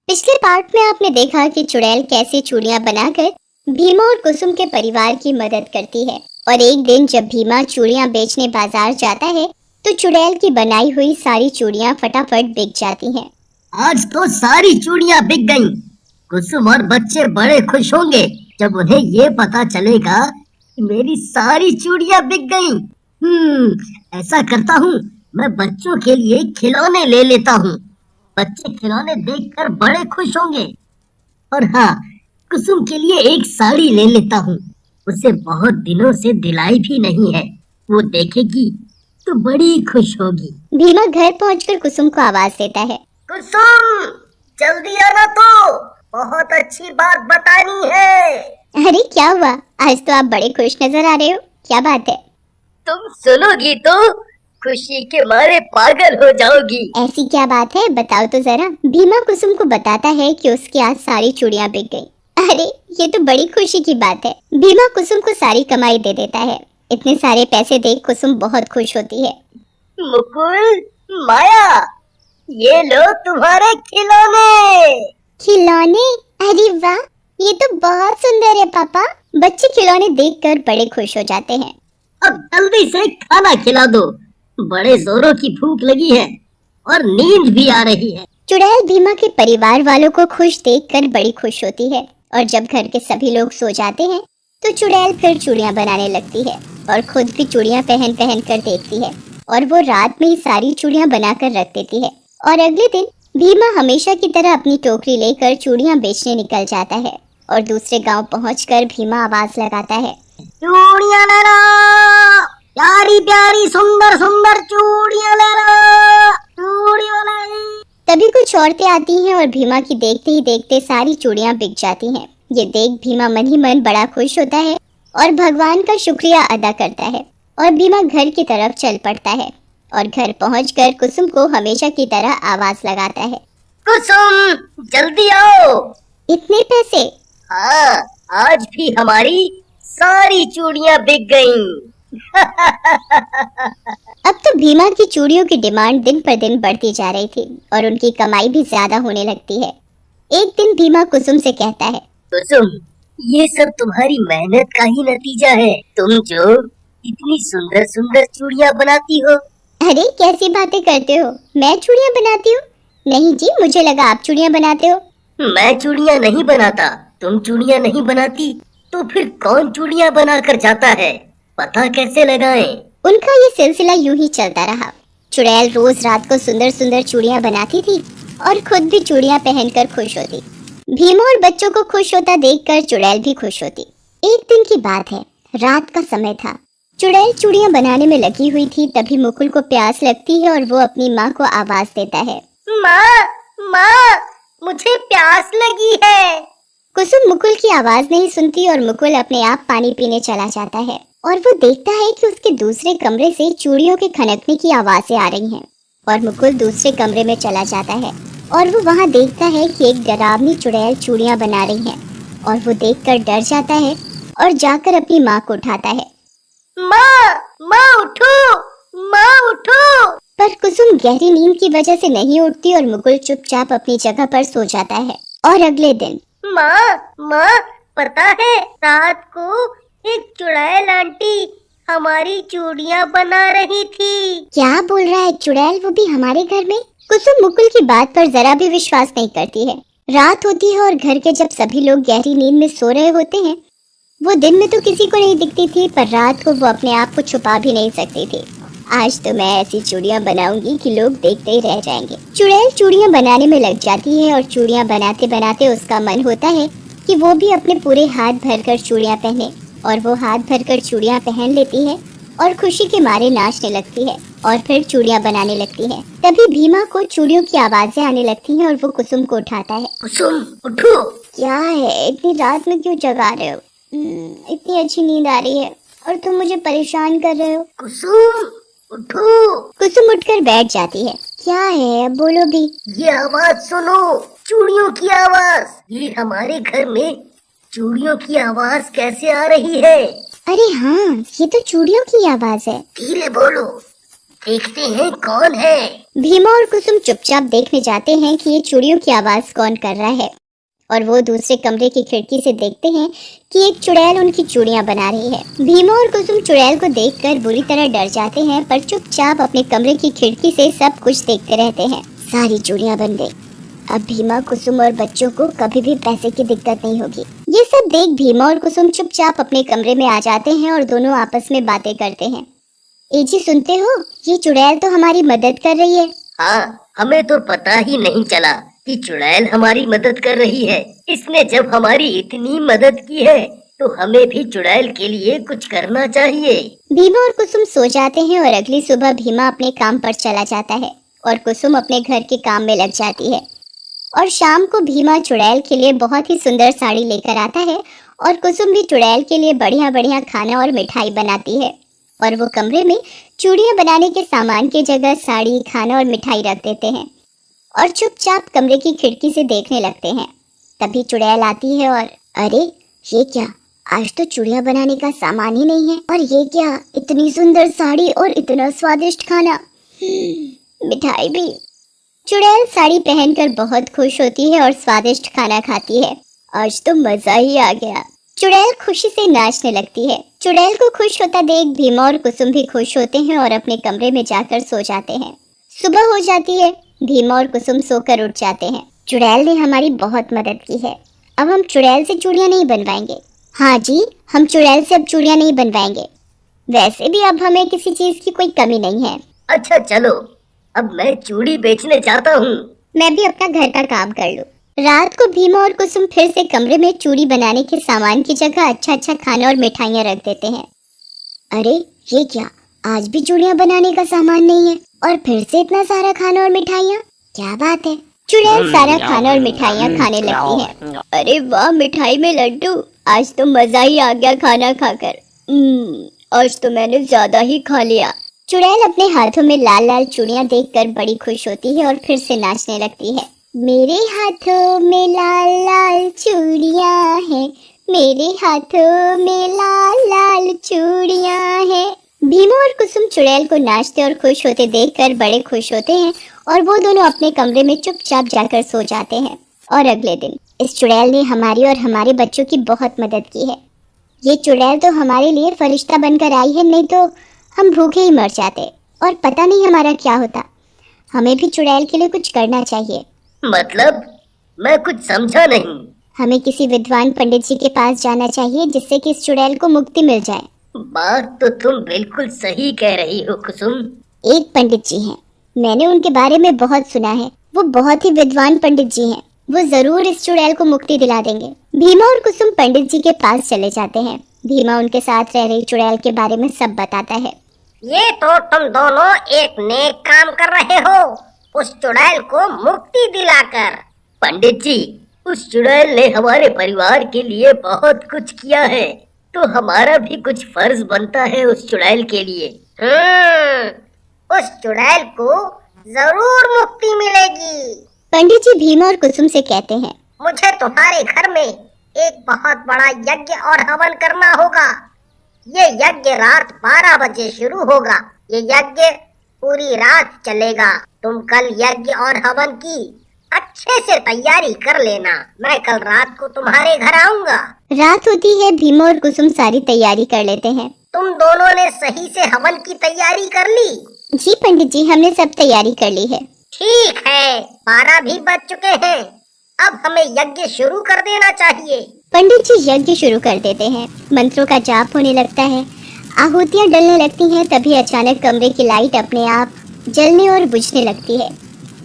पिछले पार्ट में आपने देखा कि चुड़ैल कैसे चूड़ियां बनाकर भीमा और कुसुम के परिवार की मदद करती है। और एक दिन जब भीमा चूड़ियां बेचने बाजार जाता है तो चुड़ैल की बनाई हुई सारी चूड़ियां फटाफट बिक जाती हैं। आज तो सारी चूड़ियां बिक गईं। कुसुम और बच्चे बड़े खुश होंगे जब उन्हें ये पता चलेगा कि मेरी सारी चूड़ियां बिक गईं। ऐसा करता हूँ, मैं बच्चों के लिए खिलौने ले लेता हूँ। बच्चे खिलौने देखकर बड़े खुश होंगे। और हाँ, कुसुम के लिए एक साड़ी ले लेता हूँ। उसे बहुत दिनों से दिलाई भी नहीं है। वो देखेगी तो बड़ी खुश होगी। भीमा घर पहुंचकर कुसुम को आवाज देता है। कुसुम, जल्दी आना, तो बहुत अच्छी बात बतानी है। अरे क्या हुआ, आज तो आप बड़े खुश नजर आ रहे हो, क्या बात है? तुम सुनोगी तो खुशी के मारे पागल हो जाओगी। ऐसी क्या बात है, बताओ तो जरा। भीमा कुसुम को बताता है कि उसकी आज सारी चूड़ियां बिक गई। अरे ये तो बड़ी खुशी की बात है। भीमा कुसुम को सारी कमाई दे देता है। इतने सारे पैसे देख कुसुम बहुत खुश होती है। मुकुल, माया, ये लो तुम्हारे खिलौने। खिलौने? अरे वाह, ये तो बहुत सुंदर है पापा। बच्चे खिलौने देखकर बड़े खुश हो जाते हैं। अब जल्दी से खाना खिला दो, बड़े जोरों की भूख लगी है और नींद भी आ रही है। चुड़ैल भीमा के परिवार वालों को खुश देखकर बड़ी खुश होती है। और जब घर के सभी लोग सो जाते हैं तो चुड़ैल फिर चूड़ियां बनाने लगती है और खुद भी चूड़ियां पहन पहन कर देखती है। और वो रात में ही सारी चूड़ियां बनाकर रख देती है। और अगले दिन भीमा हमेशा की तरह अपनी टोकरी लेकर चूड़ियां बेचने निकल जाता है। और दूसरे गांव पहुंचकर भीमा आवाज लगाता है, चूड़ियां ले लो, प्यारी प्यारी सुंदर सुंदर चूड़ियां ले लो, चूड़ी वाले। तभी कुछ औरतें आती हैं और भीमा की देखते ही देखते सारी चूड़ियां बिक जाती हैं। ये देख भीमा मन ही मन बड़ा खुश होता है और भगवान का शुक्रिया अदा करता है। और भीमा घर की तरफ चल पड़ता है और घर पहुंचकर कुसुम को हमेशा की तरह आवाज लगाता है, कुसुम, जल्दी आओ। इतने पैसे? हाँ, आज भी हमारी सारी चूड़ियां बिक गईं। अब तो भीमा की चूड़ियों की डिमांड दिन पर दिन बढ़ती जा रही थी और उनकी कमाई भी ज्यादा होने लगती है। एक दिन भीमा कुसुम से कहता है, कुसुम, ये सब तुम्हारी मेहनत का ही नतीजा है। तुम जो इतनी सुंदर सुंदर चूड़ियां बनाती हो। अरे कैसी बातें करते हो, मैं चूड़ियां बनाती हूँ? नहीं जी, मुझे लगा आप चूड़ियां बनाते हो। मैं चूड़ियां नहीं बनाता, तुम चूड़ियां नहीं बनाती तो फिर कौन चूड़ियां बनाकर जाता है? पता कैसे लगाएं? उनका ये सिलसिला यूं ही चलता रहा। चुड़ैल रोज रात को सुंदर सुंदर चूड़ियां बनाती थी और खुद भी चूड़ियां पहनकर खुश होती। भीमा और बच्चों को खुश होता देखकर चुड़ैल भी खुश होती। एक दिन की बात है, रात का समय था। चुड़ैल चूड़ियां बनाने में लगी हुई थी, तभी मुकुल को प्यास लगती है और वो अपनी माँ को आवाज देता है, माँ, माँ, मुझे प्यास लगी है। कुसुम मुकुल की आवाज नहीं सुनती और मुकुल अपने आप पानी पीने चला जाता है। और वो देखता है कि उसके दूसरे कमरे से चूड़ियों के खनकने की आवाजें आ रही हैं। और मुकुल दूसरे कमरे में चला जाता है और वो वहाँ देखता है कि एक डरावनी चुड़ैल चूड़ियां बना रही है। और वो देखकर डर जाता है और जाकर अपनी माँ को उठाता है। माँ, माँ उठो, माँ उठो। पर कुसुम गहरी नींद की वजह से नहीं उठती और मुकुल चुपचाप अपनी जगह पर सो जाता है। और अगले दिन, माँ, माँ, पता है रात को एक चुड़ैल आंटी हमारी चूड़ियां बना रही थी। क्या बोल रहा है, चुड़ैल, वो भी हमारे घर में? कुसुम मुकुल की बात पर जरा भी विश्वास नहीं करती है। रात होती है और घर के जब सभी लोग गहरी नींद में सो रहे होते हैं। वो दिन में तो किसी को नहीं दिखती थी, पर रात को वो अपने आप को छुपा भी नहीं सकती थी। आज तो मैं ऐसी चूड़ियां बनाऊंगी कि लोग देखते ही रह जाएंगे। चुड़ैल चूड़ियां बनाने में लग जाती है और चूड़ियां बनाते बनाते उसका मन होता है कि वो भी अपने पूरे हाथ भरकर चूड़ियां पहने। और वो हाथ भरकर चूड़ियां पहन लेती है और खुशी के मारे नाचने लगती है और फिर चूड़ियां बनाने लगती है। तभी भीमा को चूड़ियों की आवाजें आने लगती हैं और वो कुसुम को उठाता है। कुसुम, उठो। क्या है, इतनी रात में क्यों जगा रहे हो? इतनी अच्छी नींद आ रही है और तुम मुझे परेशान कर रहे हो। कुसुम, उठो। कुसुम उठकर बैठ जाती है। क्या है, बोलो भी। ये आवाज सुनो, चूड़ियों की आवाज। ये हमारे घर में चूड़ियों की आवाज कैसे आ रही है? अरे हाँ, ये तो चूड़ियों की आवाज है। धीरे बोलो। देखते हैं कौन है। भीमा और कुसुम चुपचाप देखने जाते हैं कि ये चूड़ियों की आवाज कौन कर रहा है, और वो दूसरे कमरे की खिड़की से देखते हैं कि एक चुड़ैल उनकी चूड़ियां बना रही है। भीमा और कुसुम चुड़ैल को देखकर बुरी तरह डर जाते हैं, पर चुपचाप अपने कमरे की खिड़की से सब कुछ देखते रहते हैं। सारी चूड़ियां बन गई। अब भीमा, कुसुम और बच्चों को कभी भी पैसे की दिक्कत नहीं होगी। ये सब देख भीमा और कुसुम चुपचाप अपने कमरे में आ जाते हैं और दोनों आपस में बातें करते हैं। ए जी, सुनते हो? ये चुड़ैल तो हमारी मदद कर रही है। हाँ, हमें तो पता ही नहीं चला कि चुड़ैल हमारी मदद कर रही है। इसने जब हमारी इतनी मदद की है तो हमें भी चुड़ैल के लिए कुछ करना चाहिए। भीमा और कुसुम सो जाते हैं और अगली सुबह भीमा अपने काम पर चला जाता है और कुसुम अपने घर के काम में लग जाती है। और शाम को भीमा चुड़ैल के लिए बहुत ही सुंदर साड़ी लेकर आता है और कुसुम भी चुड़ैल के लिए बढ़िया बढ़िया खाना और मिठाई बनाती है, और वो कमरे में चूड़ियां बनाने के सामान की जगह साड़ी, खाना और मिठाई रख देते हैं और चुपचाप कमरे की खिड़की से देखने लगते हैं। तभी चुड़ैल आती है और अरे ये क्या, आज तो चूड़ियां बनाने का सामान ही नहीं है, और ये क्या, इतनी सुंदर साड़ी और इतना स्वादिष्ट खाना, मिठाई भी। चुड़ैल साड़ी पहनकर बहुत खुश होती है और स्वादिष्ट खाना खाती है। आज तो मजा ही आ गया। चुड़ैल खुशी से नाचने लगती है। चुड़ैल को खुश होता देख भीमा और कुसुम भी खुश होते हैं और अपने कमरे में जाकर सो जाते हैं। सुबह हो जाती है। भीमा और कुसुम सोकर उठ जाते हैं। चुड़ैल ने हमारी बहुत मदद की है। अब हम चुड़ैल से चूड़ियां नहीं बनवाएंगे। हाँ जी, हम चुड़ैल से अब चूड़ियां नहीं बनवाएंगे। वैसे भी अब हमें किसी चीज की कोई कमी नहीं है। अच्छा चलो, अब मैं चूड़ी बेचने जाता हूँ। मैं भी अपना घर का काम कर लूँ। रात को भीमा और कुसुम फिर से कमरे में चूड़ी बनाने के सामान की जगह अच्छा अच्छा खाना और मिठाइयाँ रख देते हैं। अरे ये क्या, आज भी चूड़ियाँ बनाने का सामान नहीं है और फिर से इतना सारा खाना और मिठाइयाँ, क्या बात है। चुड़ैल सारा खाना और मिठाइयाँ खाने लगती है। अरे वाह, मिठाई में लड्डू, आज तो मजा ही आ गया खाना खाकर। आज तो मैंने ज्यादा ही खा लिया। चुड़ैल अपने हाथों में लाल लाल चूड़ियाँ देखकर बड़ी खुश होती है और फिर से नाचने लगती है। मेरे हाथों में लाल लाल चूड़ियाँ हैं, मेरे हाथों में लाल लाल चूड़ियाँ हैं। भीमा और कुसुम चुड़ैल को नाचते और खुश होते देखकर बड़े खुश होते हैं और वो दोनों अपने कमरे में चुपचाप जाकर सो जाते हैं। और अगले दिन इस चुड़ैल ने हमारी और हमारे बच्चों की बहुत मदद की है। ये चुड़ैल तो हमारे लिए फरिश्ता बनकर आई है, नहीं तो हम भूखे ही मर जाते और पता नहीं हमारा क्या होता। हमें भी चुड़ैल के लिए कुछ करना चाहिए। मतलब मैं कुछ समझा नहीं। हमें किसी विद्वान पंडित जी के पास जाना चाहिए जिससे कि इस चुड़ैल को मुक्ति मिल जाए। बात तो तुम बिल्कुल सही कह रही हो कुसुम। एक पंडित जी हैं, मैंने उनके बारे में बहुत सुना है। वो बहुत ही विद्वान पंडित जी हैं। वो जरूर इस चुड़ैल को मुक्ति दिला देंगे। भीमा और कुसुम पंडित जी के पास चले जाते हैं। भीमा उनके साथ रह रही चुड़ैल के बारे में सब बताता है। ये तो तुम दोनों एक नेक काम कर रहे हो, उस चुड़ैल को मुक्ति दिलाकर। पंडित जी, उस चुड़ैल ने हमारे परिवार के लिए बहुत कुछ किया है, तो हमारा भी कुछ फर्ज बनता है उस चुड़ैल के लिए। उस चुड़ैल को जरूर मुक्ति मिलेगी। पंडित जी भीमा और कुसुम से कहते हैं, मुझे तुम्हारे घर में एक बहुत बड़ा यज्ञ और हवन करना होगा। ये यज्ञ रात 12 बजे शुरू होगा। ये यज्ञ पूरी रात चलेगा। तुम कल यज्ञ और हवन की अच्छे से तैयारी कर लेना। मैं कल रात को तुम्हारे घर आऊंगा। रात होती है। भीमा और कुसुम सारी तैयारी कर लेते हैं। तुम दोनों ने सही से हवन की तैयारी कर ली? जी पंडित जी, हमने सब तैयारी कर ली है। ठीक है, 12 भी बज चुके हैं। अब हमें यज्ञ शुरू कर देना चाहिए। पंडित जी यज्ञ शुरू कर देते हैं। मंत्रों का जाप होने लगता है, आहुतियाँ डलने लगती हैं। तभी अचानक कमरे की लाइट अपने आप जलने और बुझने लगती है।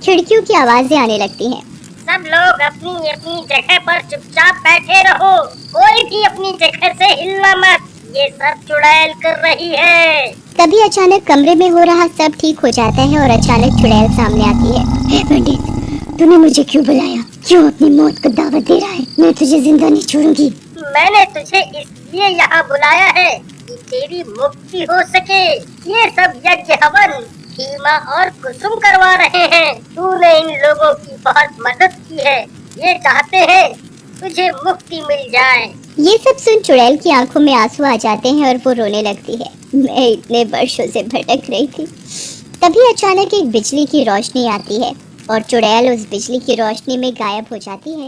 खिड़कियों की आवाजें आने लगती हैं। सब लोग अपनी अपनी जगह पर चुपचाप बैठे रहो। कोई भी अपनी जगह से हिलना मत। ये सब चुड़ैल कर रही है। तभी अचानक कमरे में हो रहा सब ठीक हो जाता है और अचानक चुड़ैल सामने आती है। हे पंडित, तूने मुझे क्यों बुलाया? क्यों अपनी मौत को दावत दे रहा है? मैं तुझे जिंदा नहीं छोड़ूंगी। मैंने तुझे इसलिए यहाँ बुलाया है कि तेरी मुक्ति हो सके। ये सब यज्ञ हवन भीमा और कुसुम करवा रहे हैं। तूने इन लोगों की बहुत मदद की है। ये चाहते हैं तुझे मुक्ति मिल जाए। ये सब सुन चुड़ैल की आंखों में आंसू आ जाते हैं और वो रोने लगती है। मैं इतने वर्षों से भटक रही थी, तभी अचानक एक बिजली की रोशनी आती है और चुड़ैल उस बिजली की रोशनी में गायब हो जाती है।